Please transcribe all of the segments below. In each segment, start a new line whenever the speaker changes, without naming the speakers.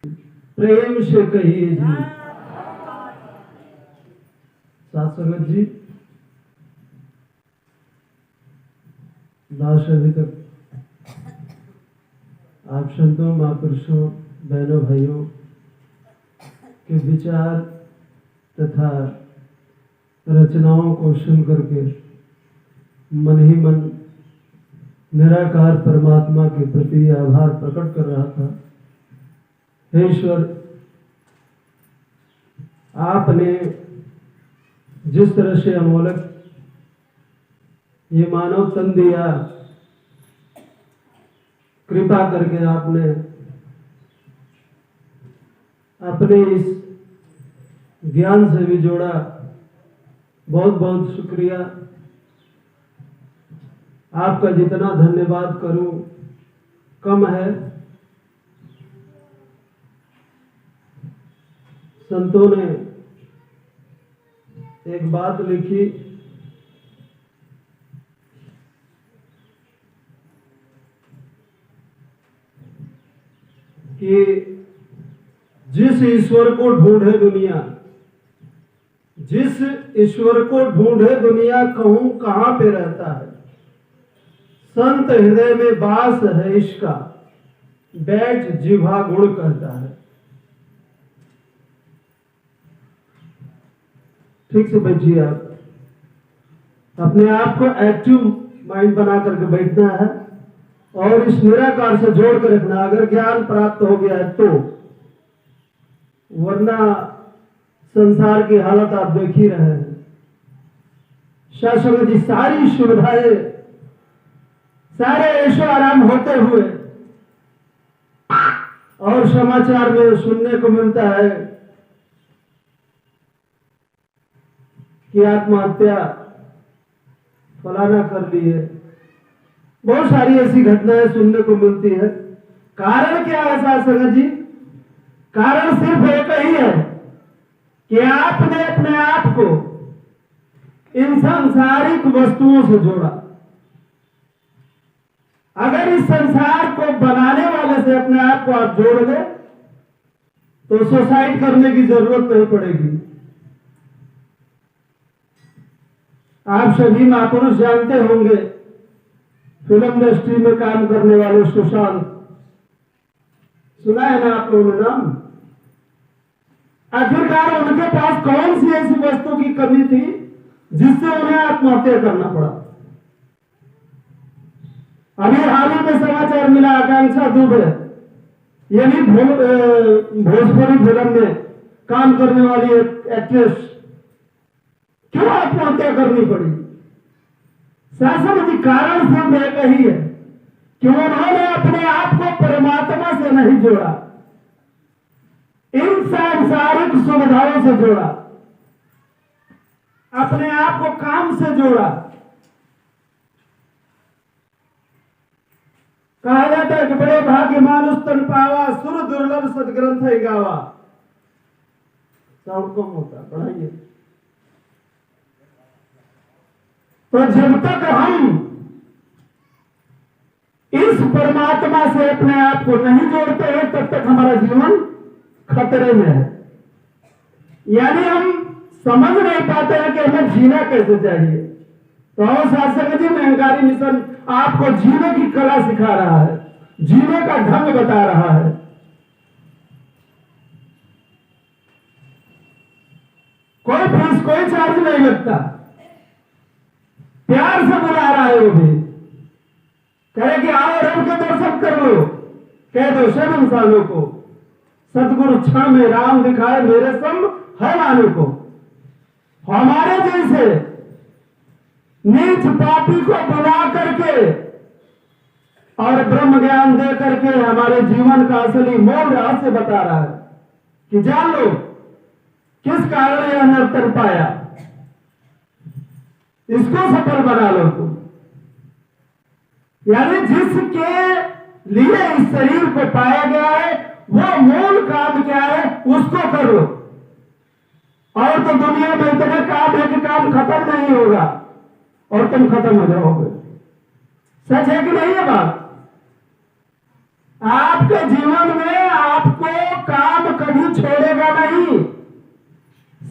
प्रेम से कहिए जी। साथ संगत जी, लाश अभी तक आप संतों, महापुरुषों, बहनों, भाइयों के विचार तथा रचनाओं को सुन करके मन ही मन निराकार परमात्मा के प्रति आभार प्रकट कर रहा था। हे ईश्वर, आपने जिस तरह से अमोलक ये मानव तन दिया, कृपा करके आपने अपने इस ज्ञान से भी जोड़ा। बहुत बहुत शुक्रिया। आपका जितना धन्यवाद करूं कम है। संतों ने एक बात लिखी कि जिस ईश्वर को ढूंढे दुनिया, जिस ईश्वर को ढूंढे दुनिया, कहूं कहां पे रहता है। संत हृदय में वास है इसका, बैठ जिह्वा गुण कहता है। ठीक से बैठिए। आप अपने आप को एक्टिव माइंड बना करके बैठना है और इस निराकार से जोड़ कर रखना। अगर ज्ञान प्राप्त हो गया है तो, वरना संसार की हालत आप देख ही रहे हैं। शासन जी, सारी सुविधाएं, सारे ऐशो आराम होते हुए और समाचार में सुनने को मिलता है कि आत्महत्या फलाना कर ली है। बहुत सारी ऐसी घटनाएं सुनने को मिलती है। कारण क्या है शासन जी? कारण सिर्फ एक ही है कि आपने अपने आप को इन सांसारिक वस्तुओं से जोड़ा। अगर इस संसार को बनाने वाले से अपने आप को आप जोड़ दें तो सुसाइड करने की जरूरत नहीं पड़ेगी। आप सभी महापुरुष जानते होंगे, फिल्म इंडस्ट्री में काम करने वाले सुशांत, सुना है ना आप लोगों ने नाम? आखिरकार उनके पास कौन सी ऐसी वस्तु की कमी थी जिससे उन्हें आत्महत्या करना पड़ा? अभी हाल ही में समाचार मिला, आकांक्षा दुबे यानी भोजपुरी फिल्म में काम करने वाली एक एक्ट्रेस, क्यों आत्महत्या करनी पड़ी? शासन जी, कारण सिर्फ एक ही है कि उन्होंने अपने आप को परमात्मा से नहीं जोड़ा, इन सांसारिक सुविधाओं से जोड़ा, अपने आप को काम से जोड़ा। कहा जाता है कि बड़े भाग्य मानुष तन पावा, सुर दुर्लभ सदग्रंथ है गावा। साउंड कम होता, बढ़ाइए। तो जब तक हम इस परमात्मा से अपने आप को नहीं जोड़ते हैं तब तक हमारा जीवन खतरे में है। यानी हम समझ नहीं पाते हैं कि हमें जीना कैसे चाहिए। तो शासन जी, निरंकारी मिशन आपको जीने की कला सिखा रहा है, जीने का ढंग बता रहा है। कोई फीस, कोई चार्ज नहीं लगता, प्यार से बुला रहा है। वो भी कहे कि आओ रब के दर्शन कर लो, कह दो सब इंसानों को, सतगुरु क्षण में राम दिखाए मेरे संग है मानो को। हमारे जैसे नीच पापी को बुला करके और ब्रह्म ज्ञान दे करके हमारे जीवन का असली मूल रहस्य बता रहा है कि जान लो किस कारण यह नर्तन पाया, इसको सफल बना लो तुम। यानी जिसके लिए इस शरीर को पाया गया है वो मूल काम क्या है उसको करो। और तो दुनिया में इतने काम है कि काम खत्म नहीं होगा और तुम खत्म हो जाओगे। सच है कि नहीं है बात? आपके जीवन में आपको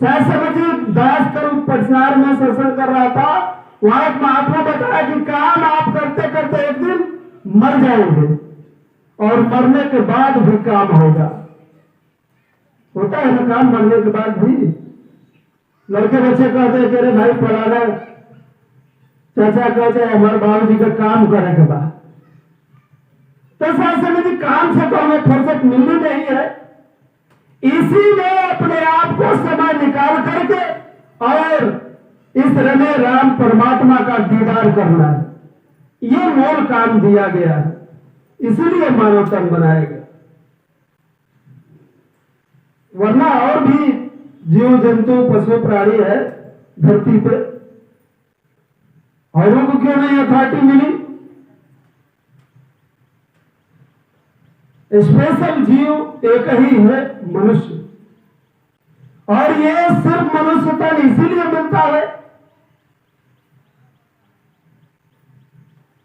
शायद समझिए दास करूं प्रचार में सत्संग कर रहा था, वहां एक महात्मा बताया कि काम आप करते करते एक दिन मर जाएंगे और मरने के बाद भी काम होगा। होता है ना काम मरने के बाद भी। लड़के बच्चे कहते हैं कि अरे भाई फलाना चाचा कहते हैं हमारे बाबू जी का काम करे के बाद, तो शायद समझिए काम से तो हमें फुर्सत मिलनी नहीं है। इसीलिए अपने आप को समय निकाल करके और इस रमे राम परमात्मा का दीदार करना है, ये मूल काम दिया गया है। इसीलिए मानव तन बनाया गया, वरना और भी जीव जंतु पशु प्राणी है धरती पे, औरों को क्यों नहीं अथॉरिटी मिली? स्पेशल जीव एक ही है, मनुष्य। और ये सिर्फ मनुष्य तन इसीलिए मिलता है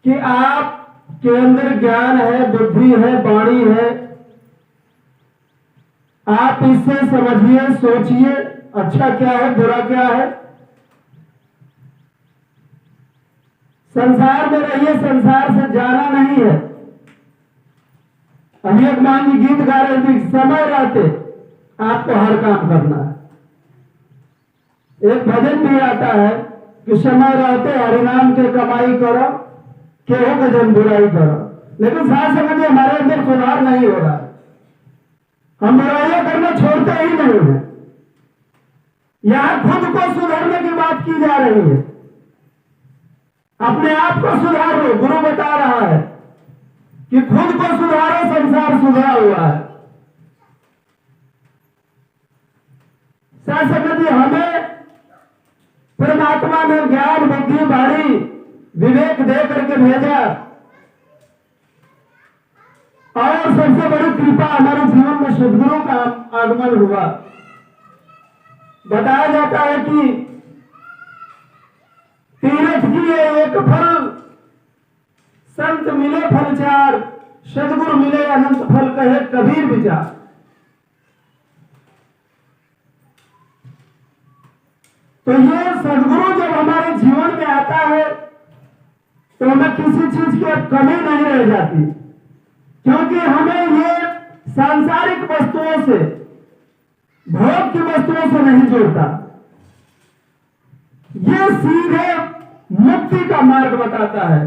कि आप के अंदर ज्ञान है, बुद्धि है, वाणी है। आप इससे समझिए, सोचिए अच्छा क्या है, बुरा क्या है। संसार में रहिए, संसार से जाना नहीं है। अभी एक मान जी गीत गा रहे थे, समय रहते आपको हर काम करना है। एक भजन भी आता है कि समय रहते हरिनाम के कमाई करो, केहू के जन बुराई करो। लेकिन साथ समझिए हमारे अंदर सुधार नहीं हो रहा है, हम बुराइयां करना छोड़ते ही नहीं है। यहां खुद को सुधारने की बात की जा रही है। अपने आप को सुधारो, गुरु बता रहा है कि खुद को सुधारो, संसार सुधरा हुआ है। साथ समझिए हमें परमात्मा ने ज्ञान, बुद्धि, वाणी, विवेक दे करके भेजा, और सबसे बड़ी कृपा हमारे जीवन में सदगुरु का आगमन हुआ। बताया जाता है कि तीर्थ किए एक फल, संत मिले फल चार, सदगुरु मिले अनंत फल, कहे कबीर विचार। तो ये सदगुरु जब हमारे जीवन में आता है तो हमें किसी चीज की कमी नहीं रह जाती, क्योंकि हमें ये सांसारिक वस्तुओं से, भोग की वस्तुओं से नहीं जोड़ता। ये सीधे मुक्ति का मार्ग बताता है।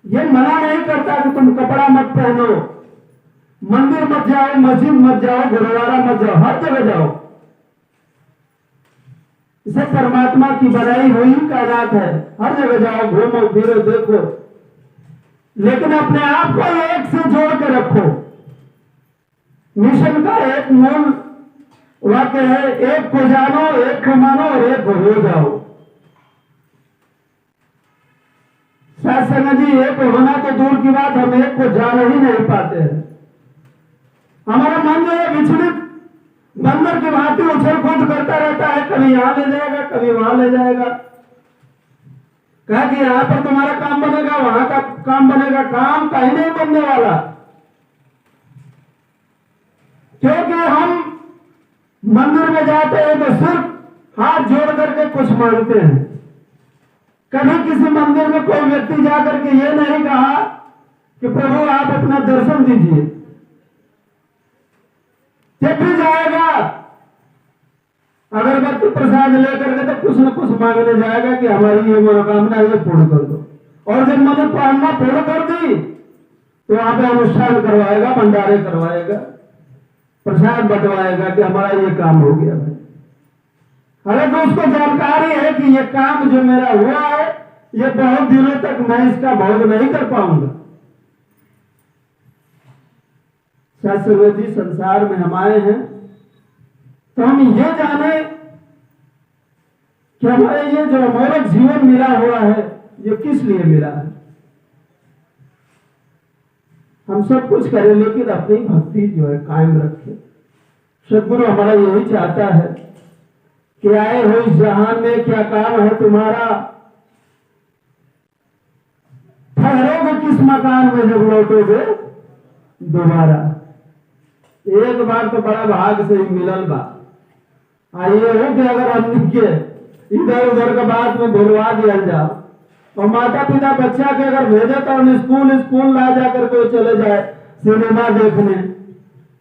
ये मना नहीं करता कि तुम कपड़ा मत पहनो, मंदिर मत जाओ, मस्जिद मत जाओ, गुरुद्वारा मत जाओ, हर जगह जाओ। इसे परमात्मा की बनाई हुई कायनात है, हर जगह जाओ, घूमो फिरो, देखो, लेकिन अपने आप को एक से जोड़ के रखो। मिशन का एक मूल वाक्य है, एक को जानो, एक को मानो और एक को हो जाओ। शायद संगत जी एक होना तो दूर की बात, हम एक को जान ही नहीं पाते हैं। हमारा मन जो है विचलित बंदर की भांति उछल कूद करता रहता है, कभी यहां ले जाएगा, कभी वहां ले जाएगा। कहा कि यहां पर तुम्हारा काम बनेगा, वहां का काम बनेगा, काम कहीं नहीं बनने वाला, क्योंकि हम मंदिर में जाते हैं तो सिर्फ हाथ जोड़ करके कुछ मांगते हैं। कभी किसी मंदिर में कोई व्यक्ति जाकर के ये नहीं कहा कि प्रभु आप अपना दर्शन दीजिए। जब भी जाएगा अगरबत्ती प्रसाद लेकर के तो कुछ न कुछ मांगने जाएगा कि हमारी ये मनोकामना ये पूर्ण कर दो। और जब मनोकामना पूर्ण कर दी तो वहां पे अनुष्ठान करवाएगा, भंडारे करवाएगा, प्रसाद बंटवाएगा कि हमारा ये काम हो गया भाई। हालांकि उसको जानकारी है कि ये काम जो मेरा हुआ है ये बहुत दिनों तक मैं इसका भोग नहीं कर पाऊंगा। शास्त्र जी संसार में हम आए हैं तो हम ये जाने कि हमारे ये जो अमोलक जीवन मिला हुआ है ये किस लिए मिला है। हम सब कुछ करें लेकिन अपनी भक्ति जो है कायम रखें। सदगुरु हमारा यही चाहता है कि आए हो इस जहान में क्या काम है तुम्हारा, ठहरोगे किस मकान में जब लौटोगे दोबारा। एक बार तो बड़ा भाग से ही मिलल बा। आइए हो कि अगर हमने के इधर उधर का बात में भुलवा दिया जाओ और माता पिता बच्चा के अगर भेजे तो हम स्कूल स्कूल ला जाकर के चले जाए सिनेमा देखने,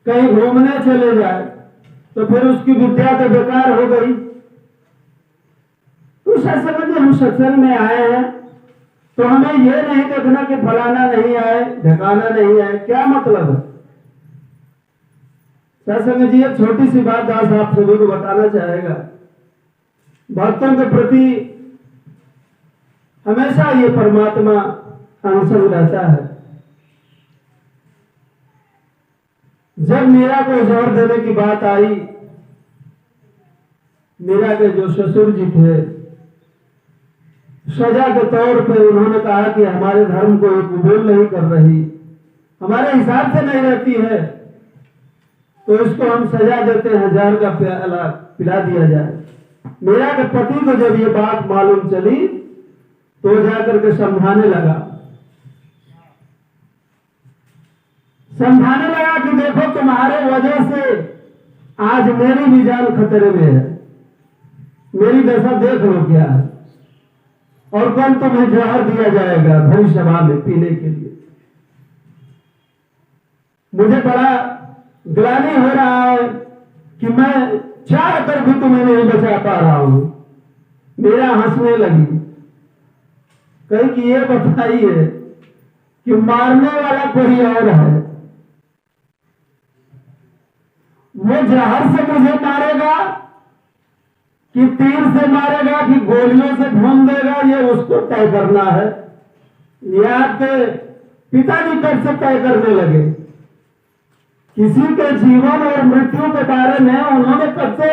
कहीं घूमने चले जाए, तो फिर उसकी विद्या तो बेकार हो गई। तो सत्संग हम सत्संग में आए हैं तो हमें ये नहीं देखना कि फलाना नहीं आए, ढकाना नहीं आए, क्या मतलब है। सत्संग जी एक छोटी सी बात दास आप सभी को बताना चाहेगा। भक्तों के प्रति हमेशा ये परमात्मा अनुसंग रहता है। जब मीरा को जोर देने की बात आई, मीरा के जो ससुर जी थे, सजा के तौर पे उन्होंने कहा कि हमारे धर्म को एक कबूल नहीं कर रही, हमारे हिसाब से नहीं रहती है, तो इसको हम सजा देते हैं, जहर का प्याला पिला दिया जाए। मीरा के पति को जब ये बात मालूम चली तो जाकर के समझाने लगा कि देखो तुम्हारे वजह से आज मेरी भी जान खतरे में है, मेरी दशा देख लो क्या है, और कल तुम्हें जहर दिया जाएगा भरी सभा में पीने के लिए। मुझे बड़ा ग्लानि हो रहा है कि मैं चाह कर भी तुम्हें नहीं बचा पा रहा हूं। मेरा हंसने लगी, कहीं कि ये बताइए कि मारने वाला कोई और है, वो जहर से मुझे मारेगा कि तीर से मारेगा कि गोलियों से भून देगा, ये उसको तय करना है। ये आपके पिताजी कैसे तय करने लगे। किसी के जीवन और मृत्यु के बारे में उन्होंने कब से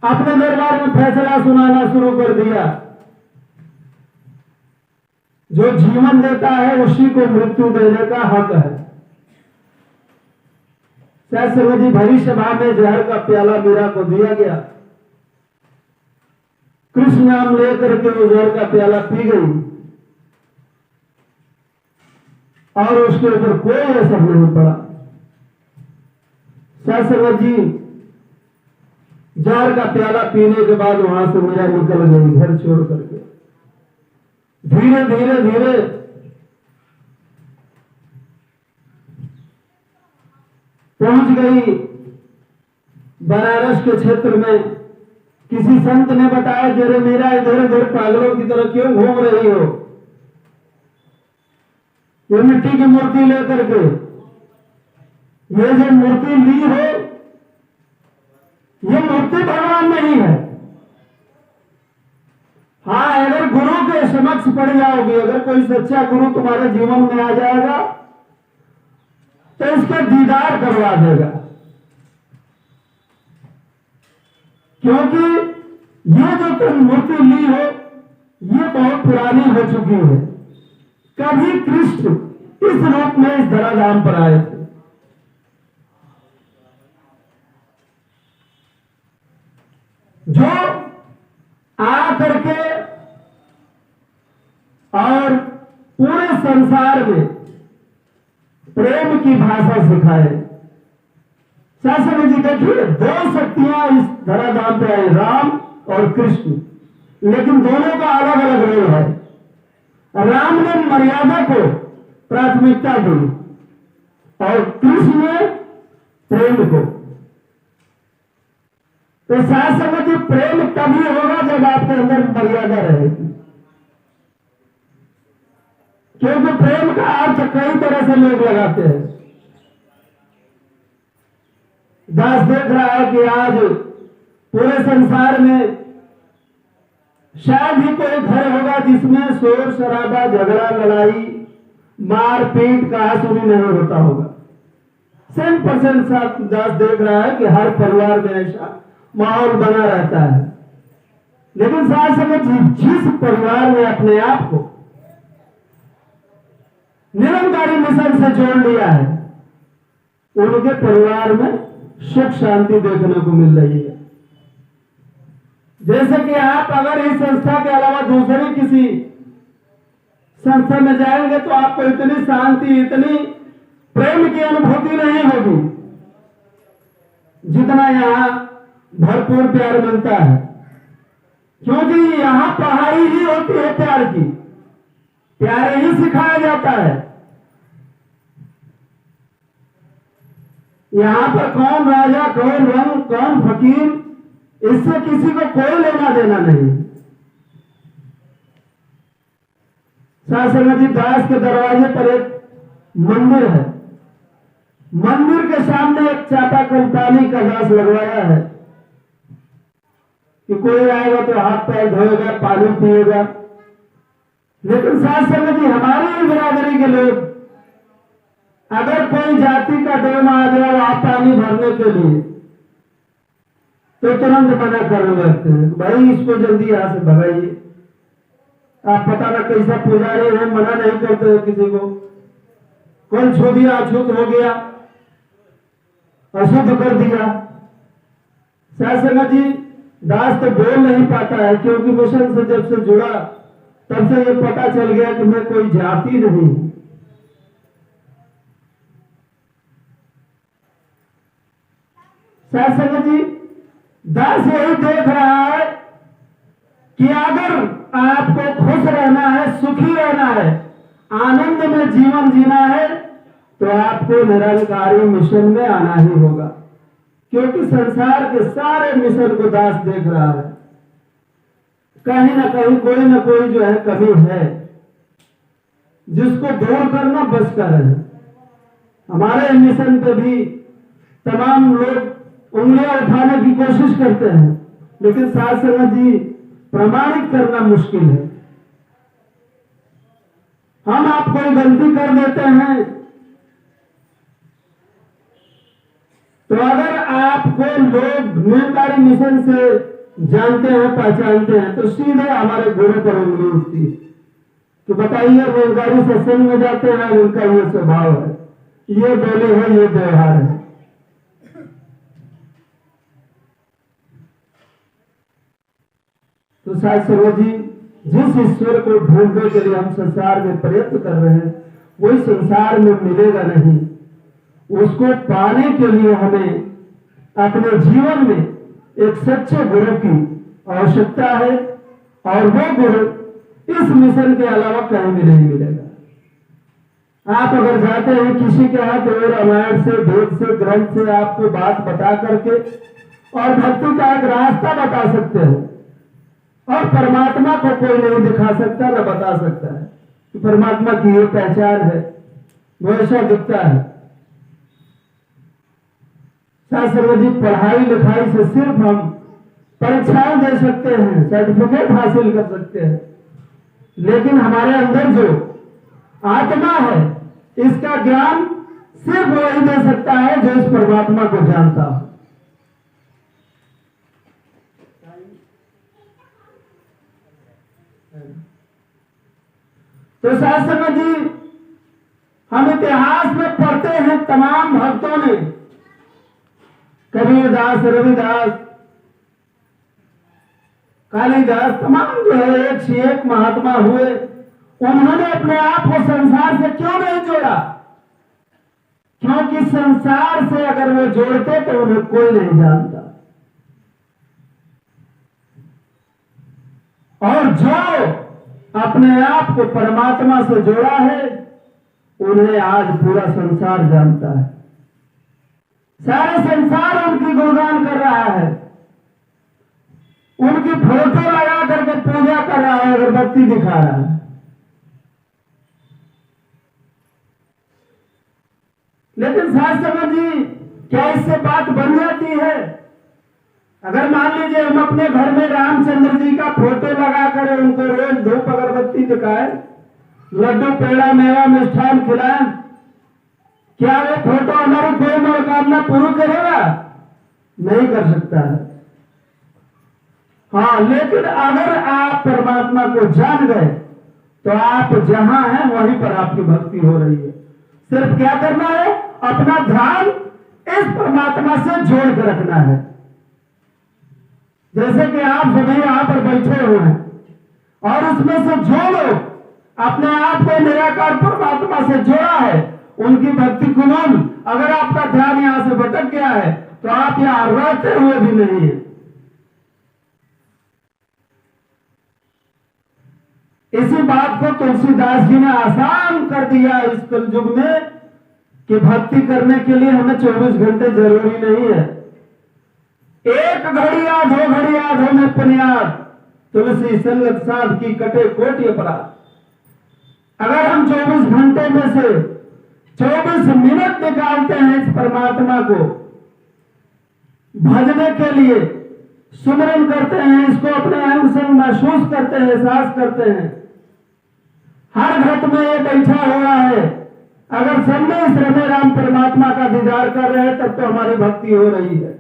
अपने दरबार में फैसला सुनाना शुरू कर दिया। जो जीवन देता है उसी को मृत्यु देने का हक है। सत्संग जी भरी सभा में जहर का प्याला मीरा को दिया गया। कृष्ण नाम लेकर के वो जहर का प्याला पी गई और उसके ऊपर कोई असर नहीं पड़ा। सत्संग जी जहर का प्याला पीने के बाद वहां से मीरा निकल गई घर छोड़ करके। धीरे धीरे धीरे पहुंच गई बनारस के क्षेत्र में। किसी संत ने बताया जरे मीरा इधर उधर पागलों की तरह क्यों घूम रही हो, ये मिट्टी की मूर्ति लेकर के, ये जो मूर्ति ली हो ये मूर्ति भगवान नहीं है। हाँ, अगर गुरु के समक्ष पड़ जाओगे, अगर कोई सच्चा गुरु तुम्हारे जीवन में आ जाएगा तो इसका दीदार करवा देगा, क्योंकि ये जो तुम मूर्ति ली हो ये बहुत पुरानी हो चुकी है। कभी कृष्ण इस रूप में इस धराधाम पर आए थे। जो आ करके और पूरे संसार में प्रेम की भाषा सिखाए। शासन जी देखिए, दो शक्तियां इस धराधाम पे आई, राम और कृष्ण, लेकिन दोनों का अलग अलग रोल है। राम ने मर्यादा को प्राथमिकता दी और कृष्ण ने प्रेम को। तो शासन जी प्रेम तभी होगा जब आपके अंदर मर्यादा रहेगी, क्योंकि प्रेम का अर्थ कई तरह से लोग लगाते हैं। दास देख रहा है कि आज पूरे संसार में शायद ही कोई घर होगा जिसमें शोर शराबा, झगड़ा, लड़ाई, मार पीट का सुनी नहीं होता होगा। 100% दास देख रहा है कि हर परिवार में ऐसा माहौल बना रहता है। लेकिन साथ समय जिस परिवार ने अपने आप को निरंकारी मिशन से जोड़ लिया है, उनके परिवार में सुख शांति देखने को मिल रही है। जैसे कि आप अगर इस संस्था के अलावा दूसरी किसी संस्था में जाएंगे तो आपको इतनी शांति, इतनी प्रेम की अनुभूति नहीं होगी जितना यहाँ भरपूर प्यार मिलता है, क्योंकि यहाँ पढ़ाई ही होती है प्यार की, प्यार ही सिखाया जाता है। यहाँ पर कौन राजा, कौन रंग, कौन फकीर, इससे किसी को कोई लेना देना नहीं। सासंगत जी, दास के दरवाजे पर एक मंदिर है, मंदिर के सामने एक चापाकल पानी का ग्लास लगवाया है कि कोई आएगा तो हाथ पैर धोएगा, पानी पिएगा। लेकिन सासंगत जी, हमारी बिरादरी के लोग अगर कोई जाति का डोम आ गया वहां पानी भरने के लिए तो तुरंत मना करने लगते हैं, भाई इसको जल्दी यहां से भगाइए। आप पता ना कैसा पुजारी है, मना नहीं करते हो किसी को। कौन छू दिया, अछूत हो गया, अशुद्ध कर दिया। सासंगत जी, दास तो बोल नहीं पाता है, क्योंकि मिशन से जब से जुड़ा तब से ये पता चल गया कि मैं कोई जाति नहीं हूं। सासंगत जी, दास यही देख रहा है कि अगर आपको खुश रहना है, सुखी रहना है, आनंद में जीवन जीना है, तो आपको निरंकारी मिशन में आना ही होगा, क्योंकि संसार के सारे मिशन को दास देख रहा है। कहीं ना कहीं कोई ना कोई जो है कमी है, जिसको दूर करना बस का है। हमारे मिशन पे भी तमाम लोग उंगलियां उठाने की कोशिश करते हैं, लेकिन सासंगत जी, प्रमाणित करना मुश्किल है। हम आप कोई गलती कर देते हैं तो अगर आपको लोग निरंकारी मिशन से जानते हैं, पहचानते हैं, तो सीधे हमारे गुरु पर उंगली उठती है कि बताइए, निरंकारी सत्संग में जाते हैं, उनका ये स्वभाव है, ये बोली है, ये व्यवहार है। तो सासंगत जी, जिस ईश्वर को ढूंढने के लिए हम संसार में प्रयत्न कर रहे हैं, वही संसार में मिलेगा नहीं। उसको पाने के लिए हमें अपने जीवन में एक सच्चे गुरु की आवश्यकता है, और वो गुरु इस मिशन के अलावा कहीं भी नहीं मिलेगा। आप अगर जाते हैं किसी के हाथ, तो रामायण से, वेद से, ग्रंथ से आपको बात बता करके और भक्ति का एक रास्ता बता सकते हैं, और परमात्मा को कोई नहीं दिखा सकता, न बता सकता है कि परमात्मा की ये पहचान है, वो ऐसा दिखता है। सासंगत जी, पढ़ाई लिखाई से सिर्फ हम परीक्षाएं दे सकते हैं, सर्टिफिकेट हासिल कर सकते हैं, लेकिन हमारे अंदर जो आत्मा है, इसका ज्ञान सिर्फ वही दे सकता है जो इस परमात्मा को जानता हो। तो सासंगत जी, हम इतिहास में पढ़ते हैं तमाम भक्तों ने, कबीरदास, रविदास, कालिदास, तमाम जो है एक से एक महात्मा हुए, उन्होंने अपने आप को संसार से क्यों नहीं जोड़ा? क्योंकि संसार से अगर वो जोड़ते तो उन्हें कोई नहीं जानता। और जो अपने आप को परमात्मा से जोड़ा है, उन्हें आज पूरा संसार जानता है। सारे संसार उनकी गुणगान कर रहा है, उनकी फोटो लगा करके पूजा कर रहा है, अगरबत्ती दिखा रहा है। लेकिन सासंगत जी, क्या इससे बात बन जाती है? अगर मान लीजिए हम अपने घर में रामचंद्र जी का फोटो लगा कर उनको रोज धूप अगरबत्ती दिखाए, लड्डू पेड़ा मेवा मिष्ठान खिलाएं, क्या वो फोटो हमारी कोई मनोकामना पूरी करेगा? नहीं कर सकता है। हाँ, लेकिन अगर आप परमात्मा को जान गए तो आप जहां हैं वहीं पर आपकी भक्ति हो रही है। सिर्फ क्या करना है? अपना ध्यान इस परमात्मा से जोड़ कर रखना है। जैसे कि आप सभी यहां पर बैठे हुए हैं, और उसमें से जो लोग अपने आप को निराकार परमात्मा से जोड़ा है, उनकी भक्ति कबूल। अगर आपका ध्यान यहां से भटक गया है तो आप यहां रहते हुए भी नहीं है। इसी बात को तुलसीदास जी ने आसान कर दिया इस कलयुग में कि भक्ति करने के लिए हमें 24 घंटे जरूरी नहीं है। एक घड़ी याद हो, घड़ी याद हो में पुनियाद, तुलसी संगत साध की कटे कोटि अपराध। अगर हम 24 घंटे में से 24 मिनट निकालते हैं इस परमात्मा को भजने के लिए, सुमरन करते हैं, इसको अपने अंग संग महसूस करते हैं, एहसास करते हैं, हर घट में ये बैठा हुआ है। अगर सबने इस हृदय राम परमात्मा का दीदार कर रहे हैं तब तो हमारी भक्ति हो रही है।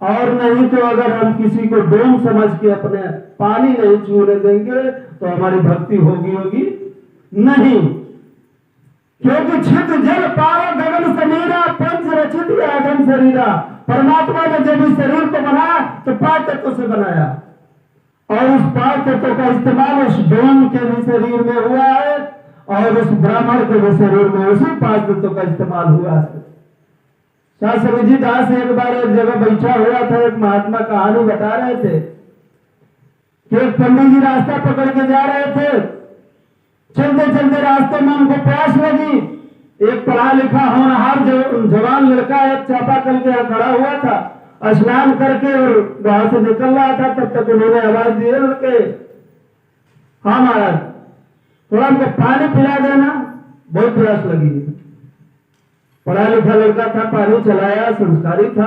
और नहीं तो अगर हम किसी को डोम समझ के अपने पानी नहीं छूने देंगे तो हमारी भक्ति होगी नहीं। क्योंकि छित जल पारा गगन समीरा पंच रचित आगम शरीरा। परमात्मा ने जब इस शरीर को बनाया तो 5 तत्वों से बनाया और उस 5 तत्वों का इस्तेमाल उस डोम के भी शरीर में हुआ है और उस ब्राह्मण के भी शरीर में उसी 5 तत्वों का इस्तेमाल हुआ है। शास्त्री दास एक बार एक जगह बैठा हुआ था, एक महात्मा कहानी बता रहे थे कि एक पंडित जी रास्ता पकड़ के जा रहे थे, चलते चलते रास्ते में उनको प्यास लगी। एक पढ़ा लिखा होनहार जवान लड़का एक चापाकल के यहाँ खड़ा हुआ था, स्नान करके और वहां से निकल रहा था। तब तक उन्होंने आवाज दी, लड़के, हाँ महाराज थोड़ा हमको पानी पिला देना, बहुत प्यास लगी। पढ़ा लिखा लड़का था, पानी चलाया, संस्कारी था,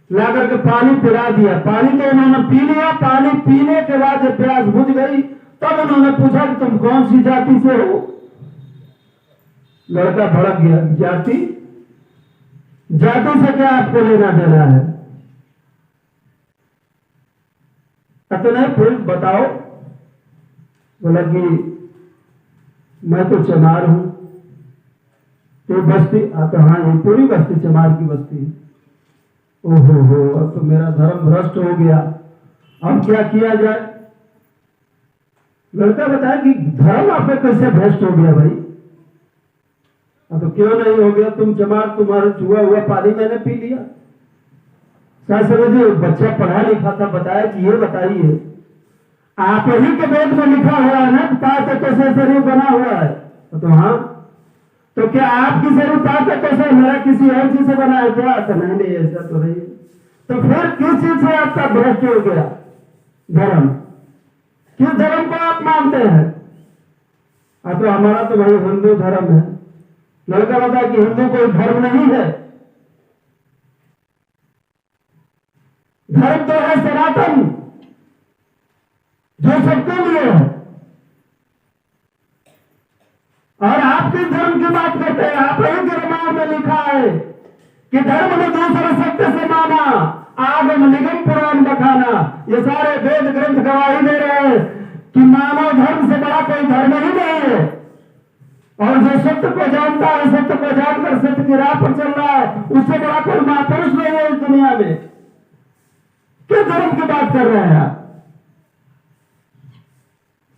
ला करके पानी पिला दिया। पानी तो उन्होंने पी लिया। पानी पीने के बाद जब प्यास बुझ गई तब उन्होंने पूछा कि तुम कौन सी जाति से हो। लड़का भड़क गया, जाति से क्या आपको लेना देना है? तो नहीं, फिर बताओ। बोला कि मैं तो चमार हूं। तो बस्ती, तो हाँ ये पूरी बस्ती चमार की बस्ती है। ओहो हो, अब तो मेरा धर्म भ्रष्ट हो गया, अब क्या किया जाए? लड़का बताया कि धर्म आप पे कैसे भ्रष्ट हो गया भाई? तो क्यों नहीं हो गया? तुम चमार, तुम्हारा चुहा हुआ पानी मैंने पी लिया। समझिए, बच्चा पढ़ा लिखा था, बताया कि ये बताइए आप ही के वेद में लिखा हुआ है ना 5 तत्वों से शरीर बना हुआ है। तो हाँ, तो क्या आपकी शरीर 5 तत्वों से, मेरा किसी और चीज से बना है क्या? तो नहीं, ऐसा तो नहीं। तो फिर किस चीज से आपका भ्रष्ट हो गया? धर्म। किस धर्म को आप मानते हैं? तो हमारा तो भाई हिंदू धर्म है। लड़का बताया कि हिंदू कोई धर्म नहीं है, धर्म तो है सनातन, जो सबके लिए है। और आप किस धर्म की बात करते हैं? आप ही के रामायण में लिखा है कि धर्म ने दूसरे सत्य से माना, आगम निगम पुराण बखाना। ये सारे वेद ग्रंथ गवाही दे रहे हैं कि मानव धर्म से बड़ा कोई धर्म ही नहीं है। और जो सत्य को जानता है, सत्य को जानकर सत्य की राह पर चल रहा है, उससे बड़ा कोई महापुरुष नहीं है इस दुनिया में। किस धर्म की बात कर रहे हैं आप?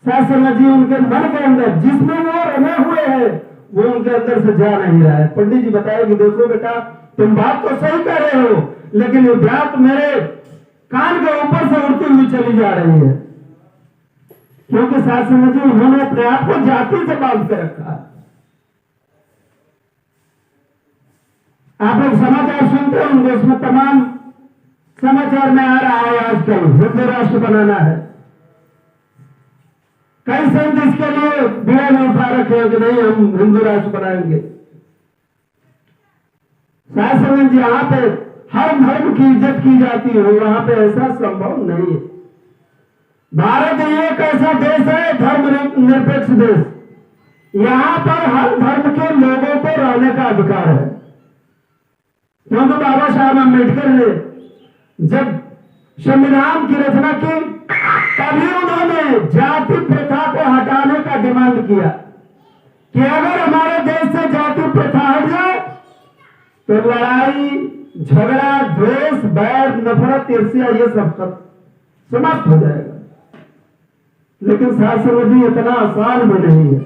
शास्त्र जी उनके मन के अंदर जिसमें वो रमे हुए हैं वो उनके अंदर से जा नहीं रहा है। पंडित जी बताए कि देखो बेटा, तुम बात तो सही कह रहे हो, लेकिन ये बात मेरे कान के ऊपर से उड़ती हुई चली जा रही है। क्योंकि शास्त्र जी उन्होंने अपने आप को जाति से बांध के रखा है। आप लोग समाचार सुनते होंगे, उसमें तमाम समाचार में आ रहा है आजकल हिंदू राष्ट्र बनाना है। कई संत इसके लिए बीड़ा में उठा रखे हैं कि नहीं हम हिंदू राष्ट्र बनाएंगे। शास्त्र जहां पे हर धर्म की इज्जत की जाती है वहां पे ऐसा संभव नहीं है। भारत एक ऐसा देश है, धर्म निरपेक्ष देश, यहां पर हर धर्म के लोगों को रहने का अधिकार है। क्योंकि बाबा साहब अम्बेडकर ने जब संविधान की रचना की तभी उन्होंने जाति प्रथा को हटाने का डिमांड किया कि अगर हमारे देश से जाति प्रथा हट जाए तो लड़ाई झगड़ा, द्वेष, बैर, नफरत, ईर्ष्या ये सब समाप्त हो जाएगा। लेकिन शास्त्र जी इतना आसान भी नहीं है।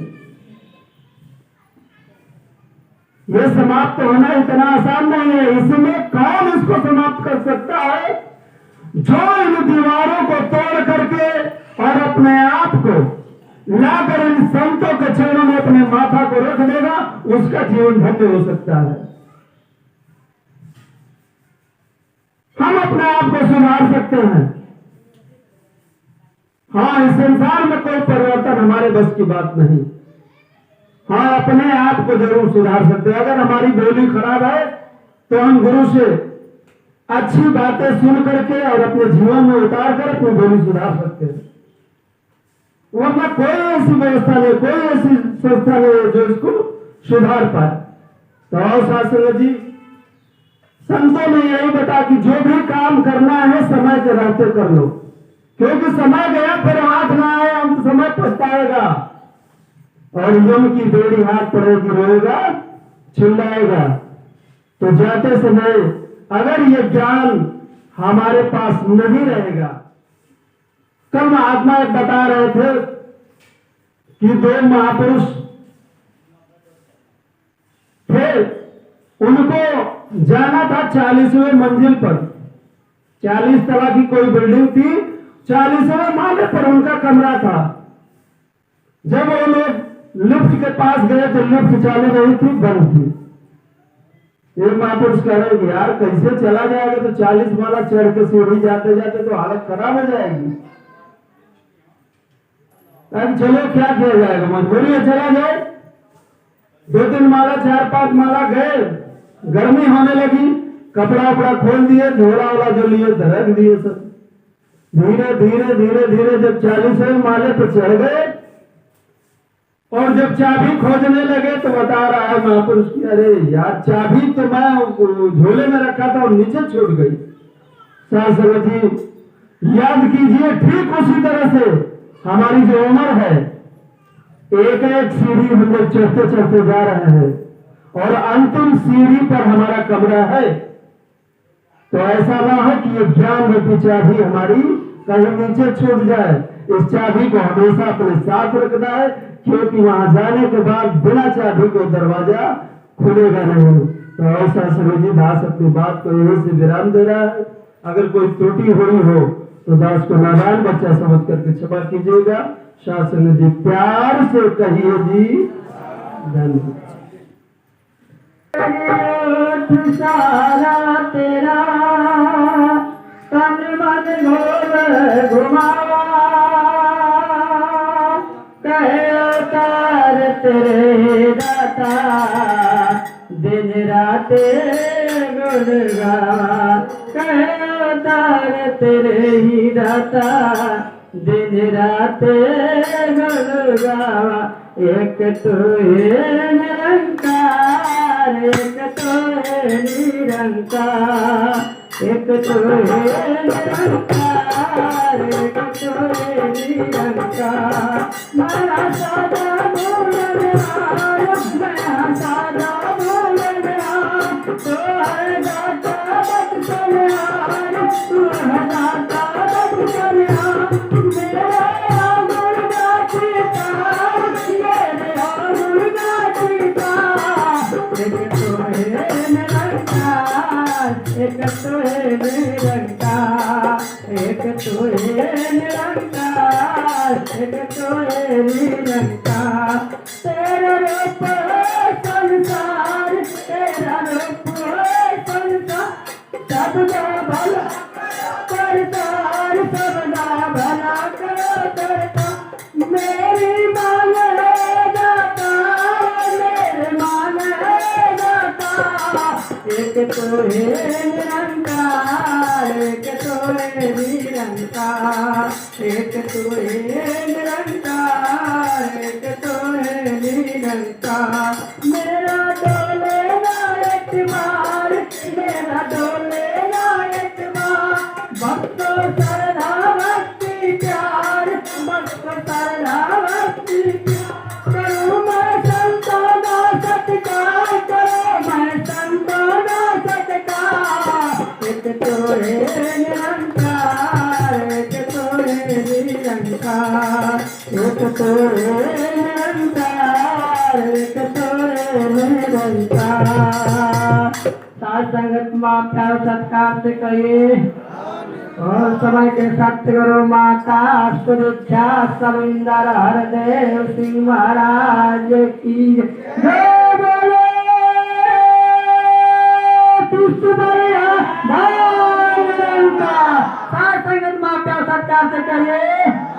ये समाप्त होना इतना आसान नहीं है। इसमें कौन इसको समाप्त कर सकता है? जो इन दीवारों को तोड़ करके और अपने आप को लाकर इन संतों के चरणों में अपने माथा को रख देगा, उसका जीवन धन्य हो सकता है। हम अपने आप को सुधार सकते हैं। हाँ, इस संसार में कोई परिवर्तन हमारे बस की बात नहीं। हाँ, अपने आप को जरूर सुधार सकते हैं। अगर हमारी बोली खराब है तो हम गुरु से अच्छी बातें सुन करके और अपने जीवन में उतार कर अपनी बोली सुधार सकते हैं। वरना कोई ऐसी व्यवस्था नहीं, कोई ऐसी संस्था नहीं जो इसको सुधार पाए। तो और शास्त्र जी संतों ने यही बता कि जो भी काम करना है समय के रहते कर लो, क्योंकि समय गया फिर हाथ ना आए, अंत समय पछताएगा और यम की बेड़ी हाथ पड़ेगी, रोएगा चिल्लाएगा। तो जाते समय अगर ये ज्ञान हमारे पास नहीं रहेगा, कल महात्मा एक बता रहे थे कि 2 महापुरुष थे, उनको जाना था 40वें मंजिल पर। 40 तला की कोई बिल्डिंग थी, 40वें माले पर उनका कमरा था। जब वो लोग लिफ्ट के पास गए तो लिफ्ट चालू नहीं थी, बंद थी। एक महापुरुष कह रहे हैं यार कैसे चला जाएगा, तो 40 माला चढ़ के सीढ़ी जाते जाते तो हालत खराब हो जाएगी। चलो क्या किया जाएगा, मजबूरी है, चला जाए। 2-3 माला 4-5 माला गए, गर्मी होने लगी, कपड़ा उपड़ा खोल दिए, झोला वाला जो लिए धरक दिए सब। धीरे धीरे धीरे धीरे जब 40वें माले पर चढ़ गए और जब चाबी खोजने लगे तो बता रहा है महापुरुष की अरे यार चाबी तो मैं झोले में रखा था और नीचे छूट गई। शास्त्र जी याद कीजिए, ठीक उसी तरह से हमारी जो उम्र है, एक एक सीढ़ी हम लोग चढ़ते चढ़ते जा रहे हैं और अंतिम सीढ़ी पर हमारा कमरा है। तो ऐसा ना हो कि ये ज्ञान रूपी चाबी हमारी कहीं नीचे छूट जाए। इस चाबी को हमेशा अपने साथ रखना है, क्योंकि वहां जाने के बाद बिना चाबी को दरवाजा खुलेगा नहीं। तो ऐसा समझिए दास अपनी बात को यहीं से विराम दे रहा है। अगर कोई त्रुटि हुई हो तो दास को नादान बच्चा समझ करके क्षमा कीजिएगा। शास्त्र जी प्यार से कहिए जी धन्यवाद। सारा तेरा तन मन घोर घुमावा, कहे अवतार तेरे दाता, दिन रात गुण गावा। कहे अवतार तेरे ही दाता, दिन रात गुण गावा। एक तो है निरंकार, एक तो है निरंकार, एक तो है निरंकार, एक तो है निरंकार। मारा सादा बोलनहार, मारा सादा बोलनहार, तो है दाता बख्शनहार, तू है दाता बख्शनहार। मेरा एक तो है निरंकार, एक तो है निरंकार, एक तो है निरंकार, एक तो है निरंकार। तेरा रूप है संसार, तेरा रूप है संसार, सबका भला करतार, सबका भला करता। मेरी मांग है दाता, मेरे मांग है दाता। एक तो है निरंकार, एक तो है निरंकार, एक तो है निरंकार, एक तो है निरंकार। मेरा डोले नायक मार, मेरा डोले नायक मार, भक्तो श्रद्धा भक्ति प्यार, भक्तो श्रद्धा भक्ति प्यार। करूँ मैं संतों का सत्कार, करूँ मैं संतों का सत्कार। एक तो है निरंकार, एक तो है निरंकार, एक तो है निरंकार, एक तो है
साथ संगत माँ प्यार सत्कार से करिए और समय के सत्य गुरु माता सुरक्षा सविंदर हरदेव सिंह महाराज की जय बोले साथ संगत माँ प्यार सत्कार से करिए।